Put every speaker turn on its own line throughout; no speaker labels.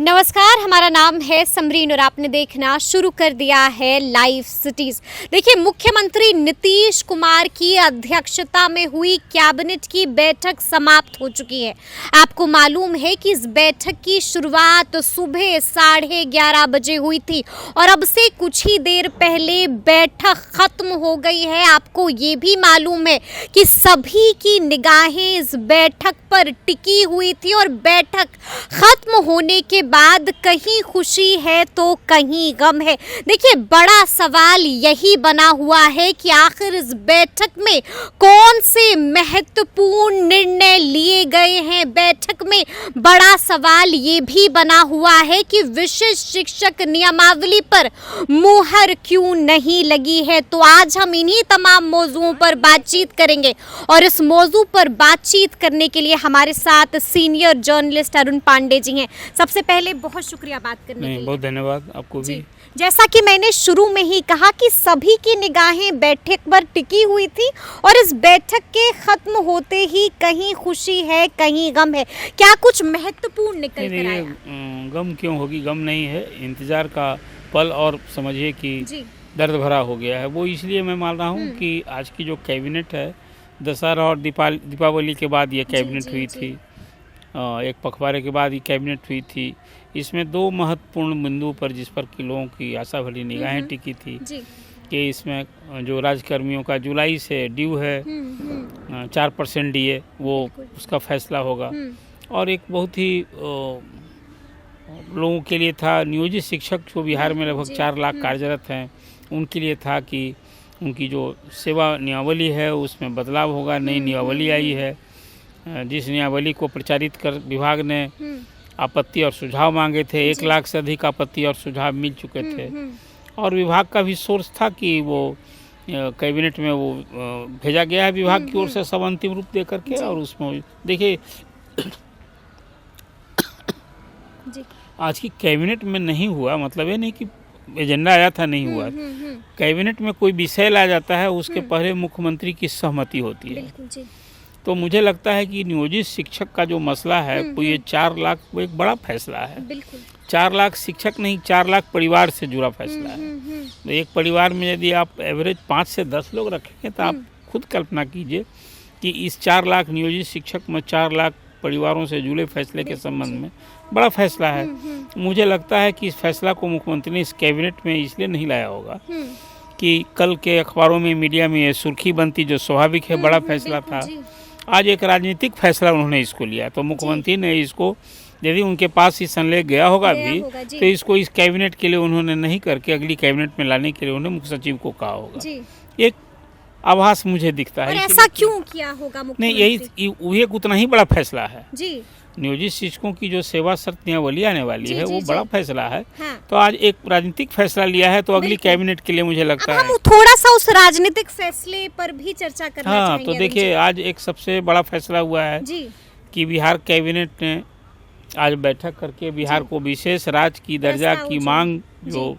नमस्कार, हमारा नाम है समरीन और आपने देखना शुरू कर दिया है लाइव सिटीज। देखिए, मुख्यमंत्री नीतीश कुमार की अध्यक्षता में हुई कैबिनेट की बैठक समाप्त हो चुकी है। आपको मालूम है कि इस बैठक की शुरुआत सुबह 11:30 बजे हुई थी और अब से कुछ ही देर पहले बैठक खत्म हो गई है। आपको ये भी मालूम है कि सभी की निगाहें इस बैठक पर टिकी हुई थी और बैठक खत्म होने के बाद कहीं खुशी है तो कहीं गम है। देखिए, बड़ा सवाल यही बना हुआ है कि आखिर इस बैठक में कौन से महत्वपूर्ण निर्णय लिए गए हैं। बैठक में बड़ा सवाल ये भी बना हुआ है कि विशिष्ट शिक्षक नियमावली पर मुहर क्यों नहीं लगी है। तो आज हम इन्हीं तमाम मौजूओं पर बातचीत करेंगे और इस मौजू पर बातचीत करने के लिए हमारे साथ सीनियर जर्नलिस्ट अरुण पांडे जी हैं। सबसे पहले बहुत शुक्रिया बात करने के लिए।
बहुत धन्यवाद आपको भी।
जैसा कि मैंने शुरू में ही कहा कि सभी की निगाहें बैठक पर टिकी हुई थी और इस बैठक के खत्म होते ही कहीं खुशी है कहीं गम है। क्या कुछ महत्वपूर्ण निकल कर आया?
गम क्यों होगी, गम नहीं है, इंतजार का पल और समझिए कि दर्द भरा हो गया है। वो इसलिए मैं मान रहा हूँ कि आज की जो कैबिनेट है, दशहरा और दीपावली के बाद ये कैबिनेट हुई थी, एक पखवाड़े के बाद ये कैबिनेट हुई थी। इसमें दो महत्वपूर्ण बिंदुओं पर जिस पर कि लोगों की आशा भरी निगाहें टिकी थी कि इसमें जो राज्यकर्मियों का जुलाई से ड्यू है 4% डीए, वो उसका फैसला होगा। और एक बहुत ही लोगों के लिए था, नियोजित शिक्षक जो बिहार में लगभग 4 लाख कार्यरत हैं, उनके लिए था कि उनकी जो सेवा नियमावली है उसमें बदलाव होगा। नई नियमावली आई है, जिस नियमावली को प्रचारित कर विभाग ने आपत्ति और सुझाव मांगे थे। 1 लाख से अधिक आपत्ति और सुझाव मिल चुके थे और विभाग का भी सोर्स था कि वो कैबिनेट में वो भेजा गया है विभाग की ओर से सब अंतिम रूप दे करके। और उसमें देखिए आज की कैबिनेट में नहीं हुआ, मतलब ये नहीं कि एजेंडा आया था नहीं हुआ। कैबिनेट में कोई विषय लाया जाता है, उसके पहले मुख्यमंत्री की सहमति होती है। तो मुझे लगता है कि नियोजित शिक्षक का जो मसला है वो ये 4 लाख वो एक बड़ा फैसला है। 4 लाख शिक्षक नहीं, 4 लाख परिवार से जुड़ा फैसला है। तो एक परिवार में यदि आप एवरेज 5 से 10 लोग रखेंगे तो आप खुद कल्पना कीजिए कि इस 4 लाख नियोजित शिक्षक में 4 लाख परिवारों से जुड़े फैसले के संबंध में बड़ा फैसला है। मुझे लगता है कि इस फैसला को मुख्यमंत्री ने इस कैबिनेट में इसलिए नहीं लाया होगा कि कल के अखबारों में, मीडिया में ये सुर्खी बनती, जो स्वाभाविक है, बड़ा फैसला था। आज एक राजनीतिक फैसला उन्होंने इसको लिया, तो मुख्यमंत्री ने इसको, यदि उनके पास ही संलेख गया होगा भी तो इसको इस कैबिनेट के लिए उन्होंने नहीं करके अगली कैबिनेट में लाने के लिए उन्होंने मुख्य सचिव को कहा होगा। एक आभास मुझे दिखता है।
ऐसा क्यों किया होगा मुख्यमंत्री?
नहीं, यही उतना ही बड़ा फैसला है। नियोजित शिक्षकों की जो सेवा शर्त नियमावली आने वाली है वो बड़ा फैसला है। तो आज एक राजनीतिक फैसला लिया है, तो अगली कैबिनेट के लिए मुझे लगता है
हम थोड़ा सा उस राजनीतिक फैसले पर भी चर्चा करना चाहेंगे।
तो देखिए, आज एक सबसे बड़ा फैसला हुआ है कि बिहार कैबिनेट ने आज बैठक करके बिहार को विशेष राज्य की दर्जा की मांग, जो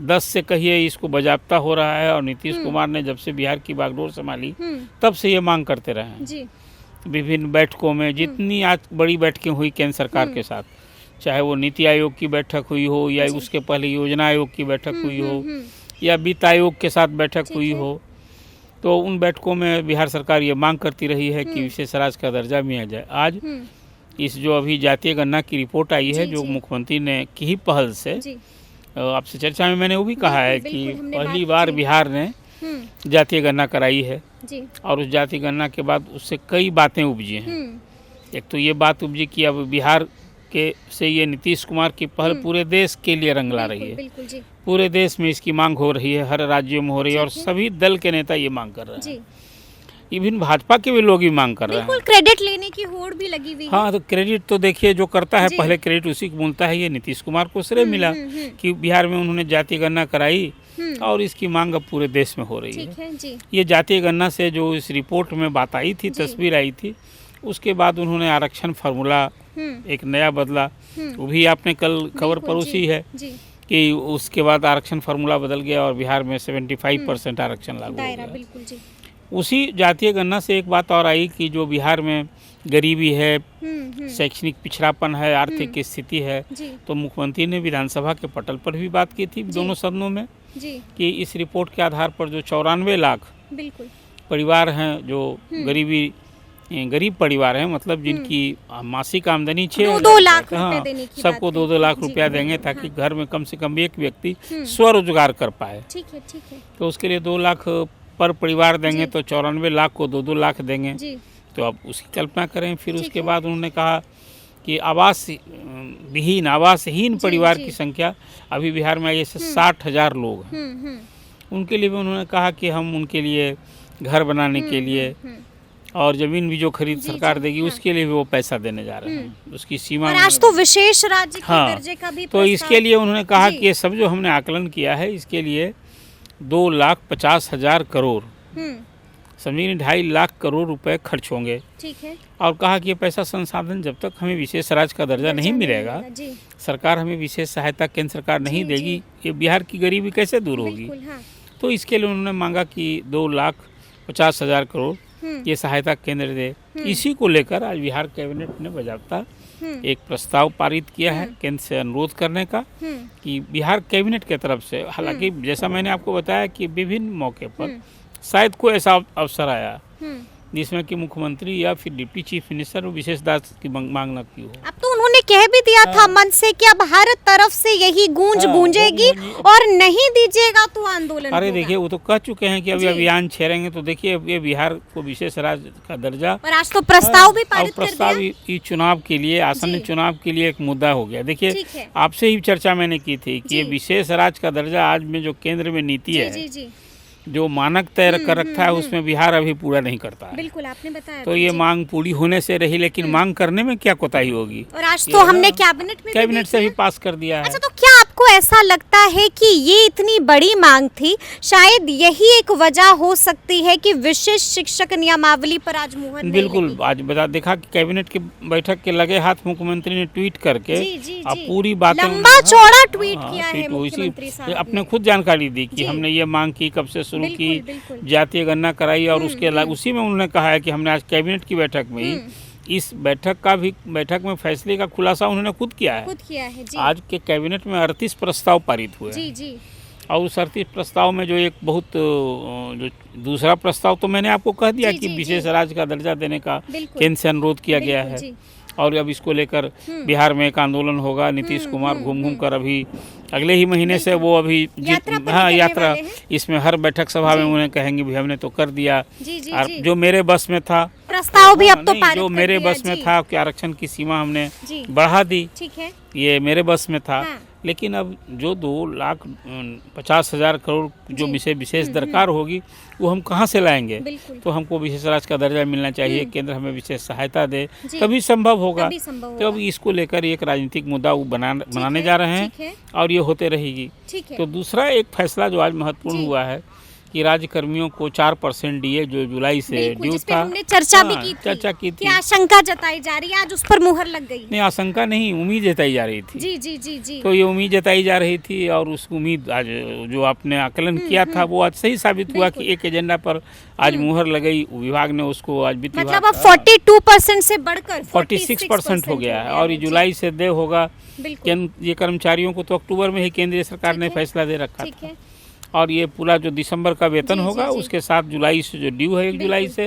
10 से कहिए इसको बजाबता हो रहा है, और नीतीश कुमार ने जब से बिहार की बागडोर संभाली तब से ये मांग करते रहे हैं। विभिन्न बैठकों में जितनी आज बड़ी बैठकें हुई केंद्र सरकार के साथ, चाहे वो नीति आयोग की बैठक हुई हो या उसके पहले योजना आयोग की बैठक हुई हो या वित्त आयोग के साथ बैठक हुई हो, तो उन बैठकों में बिहार सरकार ये मांग करती रही है कि विशेष राज्य का दर्जा मिला जाए। आज इस जो अभी जातीय गणना की रिपोर्ट आई है, जो मुख्यमंत्री ने की ही पहल से, आपसे चर्चा में मैंने वो भी कहा है कि पहली बार बिहार ने जातीय गणना कराई है और उस जातीय गणना के बाद उससे कई बातें उपजी हैं। एक तो ये बात उपजी कि अब बिहार के से ये नीतीश कुमार की पहल पूरे देश के लिए रंग ला रही है। पूरे देश में इसकी मांग हो रही है, हर राज्यों में हो रही है और सभी दल के नेता ये मांग कर रहे हैं। इवन भाजपा के भी लोग भी मांग कर रहे हैं।
क्रेडिट लेने की होड़ भी लगी हुई है।
हाँ, तो क्रेडिट तो देखिए जो करता है पहले क्रेडिट उसी को मिलता है। ये नीतीश कुमार को श्रेय मिला कि बिहार में उन्होंने जातीय गणना कराई और इसकी मांग अब पूरे देश में हो रही है। ये जातीय गणना से जो इस रिपोर्ट में बात आई थी, तस्वीर आई थी, उसके बाद उन्होंने आरक्षण फार्मूला एक नया बदला। वो भी आपने कल खबर परोसी है कि उसके बाद आरक्षण फार्मूला बदल गया और बिहार में 75% आरक्षण लागू हो गया। उसी जातीय गणना से एक बात और आई कि जो बिहार में गरीबी है, शैक्षणिक पिछड़ापन है, आर्थिक स्थिति है, तो मुख्यमंत्री ने विधानसभा के पटल पर भी बात की थी दोनों सदनों में कि इस रिपोर्ट के आधार पर जो 94 लाख परिवार हैं जो गरीब परिवार हैं, मतलब जिनकी मासिक आमदनी 6
लाख
सबको 2-2 लाख रुपया देंगे ताकि घर में कम से कम एक व्यक्ति स्वरोजगार कर पाए।
ठीक है।
तो उसके लिए 2 लाख पर परिवार देंगे तो 94 लाख को 2-2 लाख देंगे। तो अब उसकी कल्पना करें। फिर उसके बाद उन्होंने कहा कि आवासहीन परिवार की संख्या अभी बिहार में ऐसे 60,000 लोग हैं। उनके लिए भी उन्होंने कहा कि हम उनके लिए घर बनाने के लिए और जमीन भी जो खरीद सरकार देगी उसके लिए भी वो पैसा देने जा रहे हैं। उसकी सीमा
और आज तो विशेष राज्य के दर्जे का भी
तो इसके लिए उन्होंने कहा कि ये सब जो हमने आकलन किया है इसके लिए 2,50,000 करोड़ समझिए 2.5 लाख करोड़ रुपए खर्च होंगे।
ठीक है।
और कहा कि ये पैसा संसाधन जब तक हमें विशेष राज्य का दर्जा नहीं मिलेगा, सरकार हमें विशेष सहायता केंद्र सरकार नहीं देगी, ये बिहार की गरीबी कैसे दूर होगी। तो इसके लिए उन्होंने मांगा कि 2,50,000 करोड़ ये सहायता केंद्र दे। इसी को लेकर आज बिहार कैबिनेट ने बाकायदा एक प्रस्ताव पारित किया है केंद्र से अनुरोध करने का कि बिहार कैबिनेट के तरफ से, हालांकि जैसा मैंने आपको बताया कि विभिन्न मौके पर शायद कोई ऐसा अवसर आया जिसमें कि मुख्यमंत्री या फिर डिप्टी चीफ मिनिस्टर विशेष दायित्व की मांग न की हो।
अब तो उन्होंने कह भी दिया था मन से कि अब हर तरफ से यही गूंजेगी और नहीं दीजिएगा तो आंदोलन।
अरे देखिए वो तो कह चुके हैं कि अभी अभियान छेड़ेंगे। तो देखिए ये बिहार को विशेष राज्य का दर्जा
और आज तो प्रस्ताव भी पारित कर दिया।
प्रस्ताव चुनाव के लिए, आसन्न चुनाव के लिए एक मुद्दा हो गया। देखिए आपसे ही चर्चा मैंने की थी कि ये विशेष राज्य का दर्जा आज में जो केंद्र में नीति है, जो मानक तय कर रखा है उसमें बिहार अभी पूरा नहीं करता है।
बिल्कुल आपने बताया।
तो ये मांग पूरी होने से रही, लेकिन मांग करने में क्या कोताही होगी।
और आज तो हमने कैबिनेट
से भी पास कर दिया है।
अच्छा, तो क्या आपको ऐसा लगता है कि ये इतनी बड़ी मांग थी, शायद यही एक वजह हो सकती है कि विशेष शिक्षक नियमावली पर आज मुहर नहीं
बिल्कुल
लगी?
आज देखा कि कैबिनेट की बैठक के लगे हाथ मुख्यमंत्री ने ट्वीट करके अब पूरी बातें
लंबा चौड़ा ट्वीट किया है मुख्यमंत्री साहब
अपने खुद जानकारी दी कि हमने ये मांग की, कब से शुरू की, जातीय गणना कराई और उसके उसी में उन्होंने कहा है कि हमने आज कैबिनेट की बैठक में ही इस बैठक में फैसले का खुलासा उन्होंने खुद किया है जी। आज के कैबिनेट में 38 प्रस्ताव पारित हुए जी। और उस 38 प्रस्ताव में जो एक बहुत जो दूसरा प्रस्ताव तो मैंने आपको कह दिया कि विशेष राज्य का दर्जा देने का केंद्र से अनुरोध किया गया है। और अब इसको लेकर बिहार में एक आंदोलन होगा। नीतीश कुमार घूम कर अभी अगले ही महीने से वो अभी यात्रा इसमें हर बैठक सभा में उन्हें कहेंगे भी हमने तो कर दिया। और जो मेरे बस में था
प्रस्ताव भी अब तो पारित
जो मेरे बस में था कि आरक्षण की सीमा हमने बढ़ा दी, ये मेरे बस में था। लेकिन अब जो 2,50,000 करोड़ जो विशेष दरकार होगी वो हम कहाँ से लाएंगे। तो हमको विशेष राज्य का दर्जा मिलना चाहिए, केंद्र हमें विशेष सहायता दे, तभी संभव होगा। तो अब इसको लेकर एक राजनीतिक मुद्दा बनाने जा रहे हैं और ये होते रहेगी। तो दूसरा एक फैसला जो आज महत्वपूर्ण हुआ है कि राज्य कर्मियों को 4% डीए जो जुलाई से ड्यू था,
हमने चर्चा की थी। आशंका जताई जा रही है, आज उस पर मुहर लग गई।
नहीं, आशंका नहीं, उम्मीद जताई जा रही थी।
जी।
तो ये उम्मीद जताई जा रही थी और उस उम्मीद आज जो आपने आकलन किया था वो आज सही साबित हुआ कि एक एजेंडा पर आज मुहर लग गई। विभाग ने उसको आज वित्त
मतलब अब 42% से बढ़कर
46% हो गया है और ये जुलाई से देय होगा। ये कर्मचारियों को तो अक्टूबर में ही केंद्रीय सरकार ने फैसला दे रखा था और ये पूरा जो दिसंबर का वेतन होगा उसके साथ जुलाई से जो ड्यू है 1 जुलाई से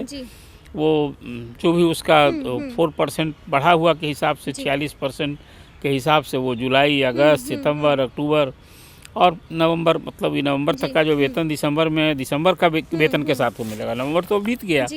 वो जो भी उसका 4% बढ़ा हुआ के हिसाब से 46% के हिसाब से वो जुलाई, अगस्त, सितंबर, अक्टूबर और नवंबर, मतलब ये नवंबर तक का जो वेतन दिसंबर का वेतन के साथ वो मिलेगा। नवंबर तो बीत गया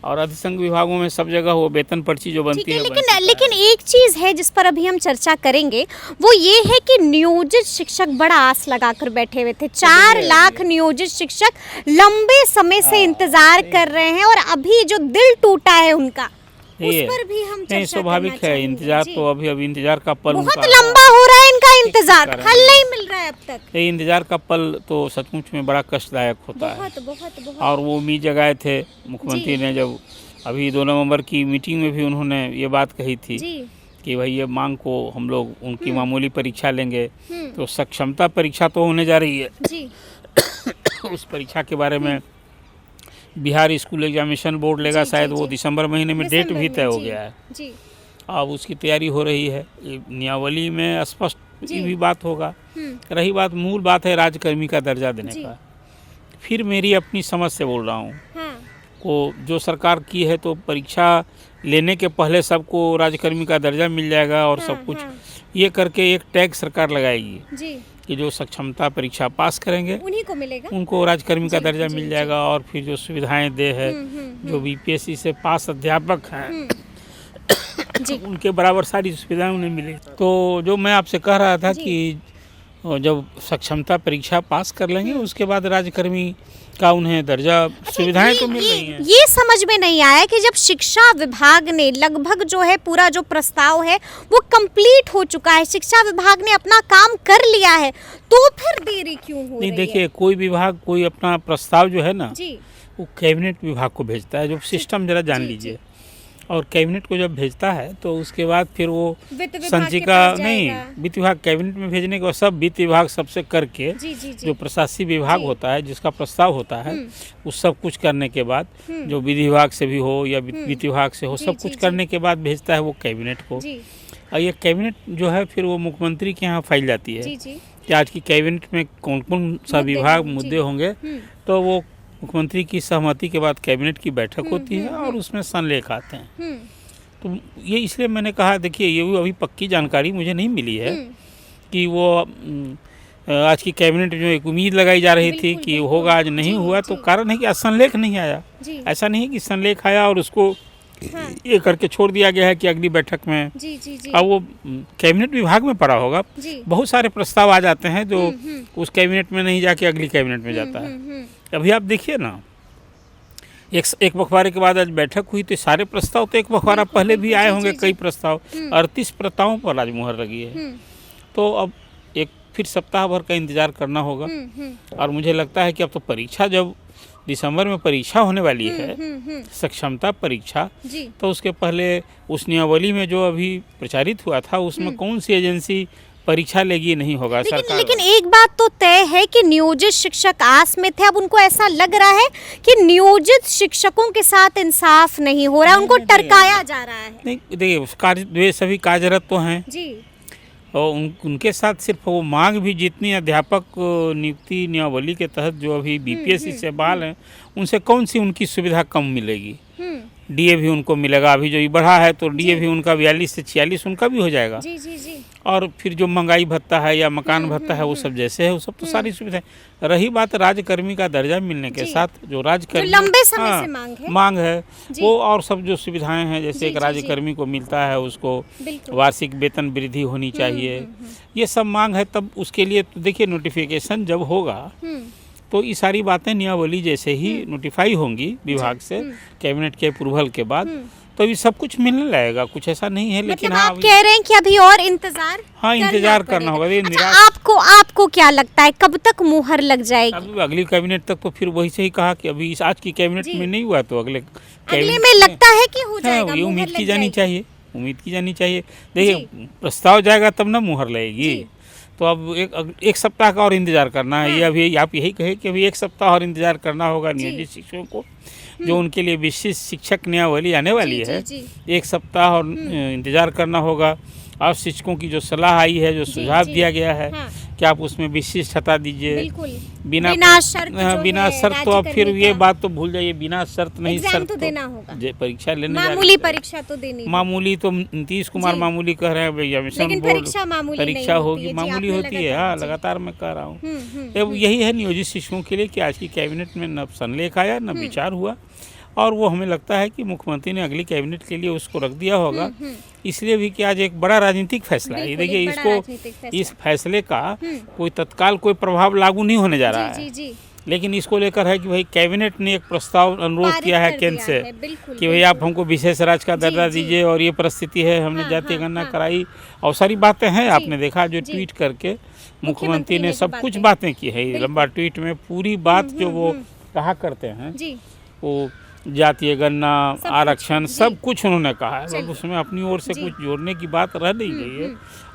और अधिसंघ विभागों में सब जगह वो वेतन पर्ची जो बनती है।
लेकिन एक चीज है जिस पर अभी हम चर्चा करेंगे वो ये है कि नियोजित शिक्षक बड़ा आस लगाकर बैठे हुए थे। 4 लाख नियोजित शिक्षक लंबे समय से इंतजार कर रहे हैं और अभी जो दिल टूटा है उनका उस पर भी हम चर्चा
स्वाभाविक है। इंतजार तो अभी इंतजार का पल
बहुत लंबा हो रहा है इनका इंतजार, हल नहीं मिल रहा है अब तक।
ये इंतजार का पल तो सचमुच में बड़ा कष्टदायक होता है।
बहुत।
और वो उम्मीद जगाए थे मुख्यमंत्री ने, जब अभी 2 नवंबर की मीटिंग में भी उन्होंने ये बात कही थी कि भाई ये मांग को हम लोग उनकी मामूली परीक्षा लेंगे। तो सक्षमता परीक्षा तो होने जा रही है उस परीक्षा के बारे में बिहार स्कूल एग्जामिनेशन बोर्ड लेगा, शायद वो दिसंबर महीने में डेट भी तय हो गया है।
जी।
अब उसकी तैयारी हो रही है। ये नियमावली में स्पष्ट भी बात होगा। रही बात, मूल बात है राज्यकर्मी का दर्जा देने का। फिर मेरी अपनी समझ से बोल रहा हूँ, को जो सरकार की है तो परीक्षा लेने के पहले सबको राज्यकर्मी का दर्जा मिल जाएगा और सब कुछ ये करके एक टैग सरकार लगाएगी कि जो सक्षमता परीक्षा पास करेंगे
उन्हीं को मिलेगा,
उनको राज्यकर्मी का दर्जा मिल जाएगा। और फिर जो सुविधाएं दे है, जो बीपीएससी से पास अध्यापक हैं उनके बराबर सारी सुविधाएं उन्हें मिले। तो जो मैं आपसे कह रहा था कि जब सक्षमता परीक्षा पास कर लेंगे उसके बाद राज्यकर्मी का उन्हें दर्जा, सुविधाएं तो मिल रही हैं।
ये समझ में नहीं आया कि जब शिक्षा विभाग ने लगभग जो है पूरा जो प्रस्ताव है वो कंप्लीट हो चुका है, शिक्षा विभाग ने अपना काम कर लिया है, तो फिर देरी क्यों हो रही है?
देखिए, कोई विभाग कोई अपना प्रस्ताव जो है ना
जी,
वो कैबिनेट विभाग को भेजता है। जो सिस्टम जरा जान लीजिए, और कैबिनेट को जब भेजता है तो उसके बाद फिर वो संचिका नहीं, वित्त विभाग कैबिनेट में भेजने के बाद सब वित्त विभाग सबसे करके जो प्रशासनिक विभाग होता है जिसका प्रस्ताव होता है उस सब कुछ करने के बाद जो विधि विभाग से भी हो या वित्त विभाग से हो, सब कुछ करने के बाद भेजता है वो कैबिनेट को। और ये कैबिनेट जो है फिर वो मुख्यमंत्री के यहाँ फाइल जाती है कि आज की कैबिनेट में कौन कौन सा विभाग मुद्दे होंगे। तो वो मुख्यमंत्री की सहमति के बाद कैबिनेट की बैठक होती है और उसमें संलेख आते हैं। तो ये इसलिए मैंने कहा, देखिए ये भी अभी पक्की जानकारी मुझे नहीं मिली है कि वो आज की कैबिनेट जो एक उम्मीद लगाई जा रही थी कि होगा, आज नहीं हुआ। तो कारण है कि आज संलेख नहीं आया। ऐसा नहीं है कि संलेख आया और उसको ये करके छोड़ दिया गया है कि अगली बैठक में। अब वो कैबिनेट विभाग में पड़ा होगा। बहुत सारे प्रस्ताव आ जाते हैं जो उस कैबिनेट में नहीं जाके अगली कैबिनेट में जाता है। अभी आप देखिए ना, एक पखवाड़े के बाद आज बैठक हुई तो सारे प्रस्ताव तो एक पखवाड़ा पहले भी आए होंगे। कई प्रस्ताव 38 प्रस्तावों पर आज मुहर लगी है। तो अब एक फिर सप्ताह भर का इंतजार करना होगा। और मुझे लगता है कि अब तो परीक्षा, जब दिसंबर में परीक्षा होने वाली है सक्षमता परीक्षा, तो उसके पहले उस नियमावली में जो अभी प्रचारित हुआ था उसमें कौन सी एजेंसी परीक्षा लेगी नहीं होगा सरकार।
लेकिन एक बात तो तय है कि नियोजित शिक्षक आस में थे। अब उनको ऐसा लग रहा है कि नियोजित शिक्षकों के साथ इंसाफ नहीं हो रहा है, उनको टरकाया जा रहा है।
नहीं, देखिए वे सभी कार्यरत तो हैं
जी,
और उनके साथ सिर्फ वो मांग भी, जितनी अध्यापक नियुक्ति नियमावली के तहत जो अभी बीपीएससी से बहाल हैं उनसे कौन सी उनकी सुविधा कम मिलेगी। डीए भी उनको मिलेगा। अभी जो बढ़ा है तो डीए भी उनका 42 से 46 उनका भी हो जाएगा। और फिर जो महंगाई भत्ता है या मकान भत्ता है वो सब जैसे है, वो सब तो सारी सुविधाएं। रही बात राज्यकर्मी का दर्जा मिलने के साथ जो राज्यकर्मी
लंबे समय से
मांग है वो और सब जो सुविधाएं हैं, जैसे एक राज्यकर्मी को मिलता है उसको वार्षिक वेतन वृद्धि होनी चाहिए, ये सब मांग है। तब उसके लिए तो देखिए नोटिफिकेशन जब होगा तो ये सारी बातें नियमावली जैसे ही नोटिफाई होंगी विभाग से कैबिनेट के अप्रूवल के बाद, तो अभी सब कुछ मिलने लगेगा। कुछ ऐसा नहीं है। लेकिन
मतलब आप कह रहे हैं कि अभी और इंतजार
इंतजार करना होगा।
अच्छा, आपको क्या लगता है कब तक मुहर लग जाएगी?
अभी अगली कैबिनेट तक तो फिर वही से ही कहा कि अभी आज की कैबिनेट में नहीं हुआ तो अगले
में लगता है कि हो जाएगा।
ये उम्मीद की जानी चाहिए, उम्मीद की जानी चाहिए। देखिए प्रस्ताव जाएगा तब ना मुहर लगेगी। तो अब एक सप्ताह का और इंतजार करना है। ये अभी आप यही कहे कि अभी एक सप्ताह और इंतजार करना होगा नियोजित शिक्षकों को, जो उनके लिए विशिष्ट शिक्षक नियमावली आने वाली है। एक सप्ताह और इंतजार करना होगा। और शिक्षकों की जो सलाह आई है, जो सुझाव दिया गया है कि आप उसमें विशिष्ट हटा दीजिए बिना शर्त। तो अब फिर ये बात तो भूल जाइए, बिना शर्त नहीं, शर्त तो देना होगा। परीक्षा लेने
मामूली परीक्षा तो देनी,
मामूली तो नीतीश कुमार मामूली कह रहे हैं भैया, परीक्षा होगी, मामूली होती है। हाँ, लगातार मैं कह रहा हूँ। अब यही है नियोजित शिक्षकों के लिए कि आज की कैबिनेट में न संलेख आया न विचार हुआ, और वो हमें लगता है कि मुख्यमंत्री ने अगली कैबिनेट के लिए उसको रख दिया होगा। इसलिए भी कि आज एक बड़ा राजनीतिक फैसला है। देखिए इसको, इस फैसले का कोई तत्काल कोई प्रभाव लागू नहीं होने जा रहा है, लेकिन इसको लेकर है कि भाई कैबिनेट ने एक प्रस्ताव अनुरोध किया है केंद्र से कि भाई आप हमको विशेष राज्य का दर्जा दीजिए, और ये परिस्थिति है, हमने जातीय गणना कराई और सारी बातें हैं। आपने देखा जो ट्वीट करके मुख्यमंत्री ने सब कुछ बातें की है। लंबा ट्वीट में पूरी बात जो वो कहा करते हैं, वो जातीय गणना, आरक्षण, सब कुछ उन्होंने कहा है। उसमें अपनी ओर से कुछ जोड़ने की बात रह नहीं गई है।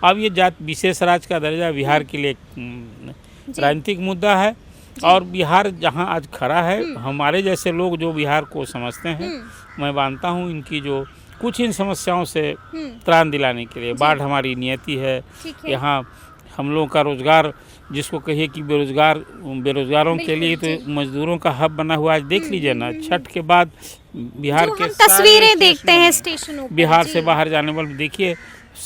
अब ये विशेष राज्य का दर्जा बिहार के लिए राजनीतिक मुद्दा है, और बिहार जहां आज खड़ा है, हमारे जैसे लोग जो बिहार को समझते हैं, मैं मानता हूं इनकी जो कुछ इन समस्याओं से त्राण दिलाने के लिए, बाढ़ हमारी नियति है, यहाँ हम लोगों का रोजगार जिसको कहिए कि बेरोजगारों के लिए तो मजदूरों का हब बना हुआ है। आज देख लीजिए ना, छठ के बाद बिहार के
तस्वीरें देखते हैं स्टेशनों पर,
बिहार से बाहर जाने वाले देखिए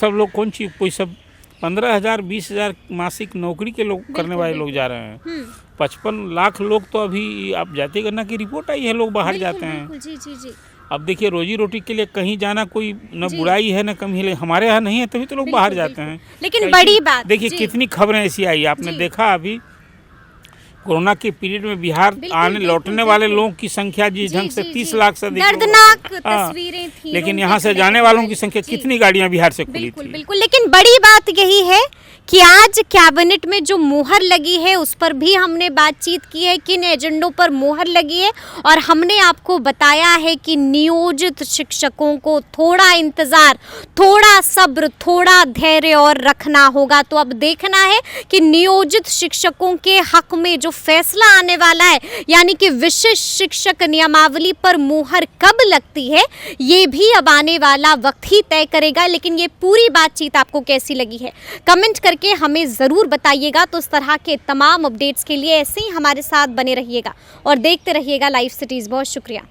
सब लोग कौन चीज, कोई सब 15,000 20,000 मासिक नौकरी के लोग करने वाले लोग जा रहे हैं। 55 लाख लोग तो अभी आप जाति गणना की रिपोर्ट आई है, लोग बाहर जाते हैं।
जी जी जी।
अब देखिए रोजी रोटी के लिए कहीं जाना कोई न बुराई है न कमी है, हमारे यहाँ नहीं है तभी तो लोग बाहर जाते हैं।
लेकिन बड़ी बात
देखिए कितनी खबरें ऐसी आई, आपने देखा अभी कोरोना के पीरियड में बिहार आने लौटने वाले लोगों की संख्या जिस ढंग से 30 लाख से अधिक,
दर्दनाक तस्वीरें थी,
लेकिन यहाँ से जाने वालों की संख्या कितनी गाड़ियां बिहार से खुली थी।
बिल्कुल, लेकिन बड़ी बात यही है कि आज कैबिनेट में जो मुहर लगी है उस पर भी हमने बातचीत की है, किन एजेंडों पर मुहर लगी है, और हमने आपको बताया है कि नियोजित शिक्षकों को थोड़ा इंतजार, थोड़ा सब्र, थोड़ा धैर्य और रखना होगा। तो अब देखना है कि नियोजित शिक्षकों के हक में जो फैसला आने वाला है, यानी कि विशिष्ट शिक्षक नियमावली पर मुहर कब लगती है, ये भी अब आने वाला वक्त ही तय करेगा। लेकिन ये पूरी बातचीत आपको कैसी लगी है, कमेंट करके हमें ज़रूर बताइएगा। तो इस तरह के तमाम अपडेट्स के लिए ऐसे ही हमारे साथ बने रहिएगा और देखते रहिएगा लाइव सिटीज़। बहुत शुक्रिया।